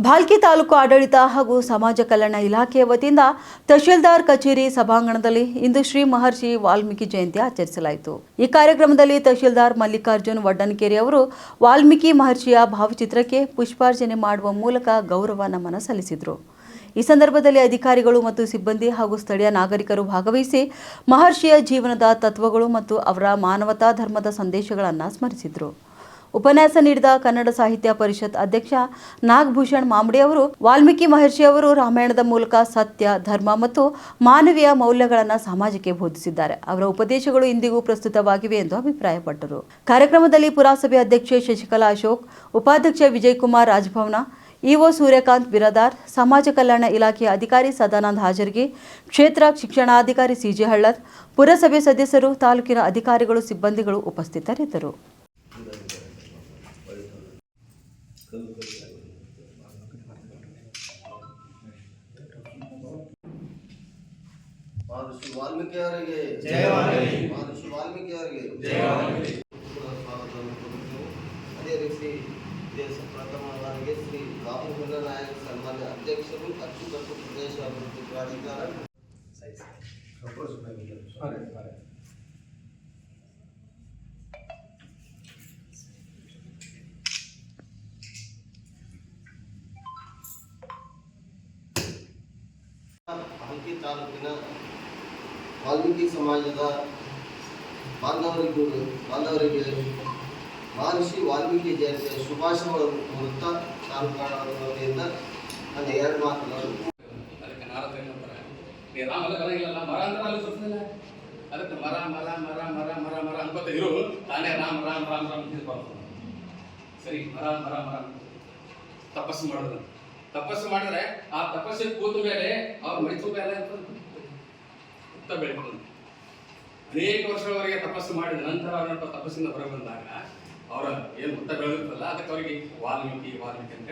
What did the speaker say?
ಭಾಲ್ಕಿ ತಾಲೂಕು ಆಡಳಿತ ಹಾಗೂ ಸಮಾಜ ಕಲ್ಯಾಣ ಇಲಾಖೆಯ ವತಿಯಿಂದ ತಹಶೀಲ್ದಾರ್ ಕಚೇರಿ ಸಭಾಂಗಣದಲ್ಲಿ ಇಂದು ಶ್ರೀ ಮಹರ್ಷಿ ವಾಲ್ಮೀಕಿ ಜಯಂತಿ ಆಚರಿಸಲಾಯಿತು. ಈ ಕಾರ್ಯಕ್ರಮದಲ್ಲಿ ತಹಶೀಲ್ದಾರ್ ಮಲ್ಲಿಕಾರ್ಜುನ್ ವಡ್ಡನಕೆರೆ ಅವರು ವಾಲ್ಮೀಕಿ ಮಹರ್ಷಿಯ ಭಾವಚಿತ್ರಕ್ಕೆ ಪುಷ್ಪಾರ್ಚನೆ ಮಾಡುವ ಮೂಲಕ ಗೌರವ ನಮನ ಸಲ್ಲಿಸಿದರು. ಈ ಸಂದರ್ಭದಲ್ಲಿ ಅಧಿಕಾರಿಗಳು ಮತ್ತು ಸಿಬ್ಬಂದಿ ಹಾಗೂ ಸ್ಥಳೀಯ ನಾಗರಿಕರು ಭಾಗವಹಿಸಿ ಮಹರ್ಷಿಯ ಜೀವನದ ತತ್ವಗಳು ಮತ್ತು ಅವರ ಮಾನವತಾ ಧರ್ಮದ ಸಂದೇಶಗಳನ್ನು ಸ್ಮರಿಸಿದರು. ಉಪನ್ಯಾಸ ನೀಡಿದ ಕನ್ನಡ ಸಾಹಿತ್ಯ ಪರಿಷತ್ ಅಧ್ಯಕ್ಷ ನಾಗಭೂಷಣ್ ಮಾಮಡಿ ಅವರು ವಾಲ್ಮೀಕಿ ಮಹರ್ಷಿ ಅವರು ರಾಮಾಯಣದ ಮೂಲಕ ಸತ್ಯ, ಧರ್ಮ ಮತ್ತು ಮಾನವೀಯ ಮೌಲ್ಯಗಳನ್ನು ಸಮಾಜಕ್ಕೆ ಬೋಧಿಸಿದ್ದಾರೆ. ಅವರ ಉಪದೇಶಗಳು ಇಂದಿಗೂ ಪ್ರಸ್ತುತವಾಗಿವೆ ಎಂದು ಅಭಿಪ್ರಾಯಪಟ್ಟರು. ಕಾರ್ಯಕ್ರಮದಲ್ಲಿ ಪುರಸಭೆ ಅಧ್ಯಕ್ಷೆ ಶಶಿಕಲಾ ಅಶೋಕ್, ಉಪಾಧ್ಯಕ್ಷ ವಿಜಯಕುಮಾರ್ ರಾಜಭವನ, ಇಒ ಸೂರ್ಯಕಾಂತ್ ಬಿರಾದಾರ್, ಸಮಾಜ ಕಲ್ಯಾಣ ಇಲಾಖೆಯ ಅಧಿಕಾರಿ ಸದಾನಂದ ಹಾಜರ್ಗಿ, ಕ್ಷೇತ್ರ ಶಿಕ್ಷಣಾಧಿಕಾರಿ ಸಿಜೆ ಹಳ್ಳದ್, ಪುರಸಭೆ ಸದಸ್ಯರು, ತಾಲೂಕಿನ ಅಧಿಕಾರಿಗಳು, ಸಿಬ್ಬಂದಿಗಳು ಉಪಸ್ಥಿತರಿದ್ದರು. ಮಹರ್ಷಿ ವಾಲ್ಮೀಕಿ ಅವರಿಗೆ ಜಯವಾಗಲಿ. ಮಹರ್ಷಿ ವಾಲ್ಮೀಕಿ ಅವರಿಗೆ ಜಯವಾಗಲಿ. ಅದೇ ರೀತಿ ದೇಶ ಪ್ರಥಮ ಬಾರಿಗೆ ಶ್ರೀ ರಾಮಚಂದ್ರ ನಾಯಕ ಸನ್ಮಾನ್ಯ ಅಧ್ಯಕ್ಷರು ಅಚ್ಚುಕಟ್ಟು ಪ್ರದೇಶ ಅಭಿವೃದ್ಧಿ ಪ್ರಾಧಿಕಾರ ಭಾಲ್ಕಿ ತಾಲೂಕಿನ ವಾಲ್ಮೀಕಿ ಸಮಾಜದ ಬಾಂಧವರಿಗೆ ಮಹರ್ಷಿ ವಾಲ್ಮೀಕಿ ಜಯಂತಿಯ ಶುಭಾಶಯಗಳನ್ನು ಕೋರುತ್ತಾ ತಾಲೂಕಾಡಳಿತದ ವತಿಯಿಂದ ನನ್ನ ಎರಡು ಮಾತುಗಳು. ಅದಕ್ಕೆ ಮರ ಮರ ಮರ ಮರ ಮರ ಮರ ಅನ್ಕೋತ ಇರು, ತಾನೇ ರಾಮ್ ರಾಮ್ ರಾಮ್ ರಾಮ್ ಸರಿ. ಮರ ಮರ ಮರ ತಪಸ್ಸು ಮಾಡಿದ್ರೆ ಆ ತಪಸ್ಸಿನ ಕೂತ ಮೇಲೆ ಅವ್ರ ಮೈತು ಮೇಲೆ ಹುತ್ತ ಬೆಳ್ಕೊಂಡು ಅನೇಕ ವರ್ಷಗಳವರೆಗೆ ತಪಸ್ಸು ಮಾಡಿದ ನಂತರ ಅವ್ರ ತಪಸ್ಸಿಂದ ಹೊರ ಬಂದಾಗ ಅವರ ಏನು ಹುತ್ತ ಬೆಳೆದಿರ್ತಲ್ಲ, ಅದಕ್ಕೆ ಅವರಿಗೆ ವಾಲ್ಮೀಕಿ ಅಂತ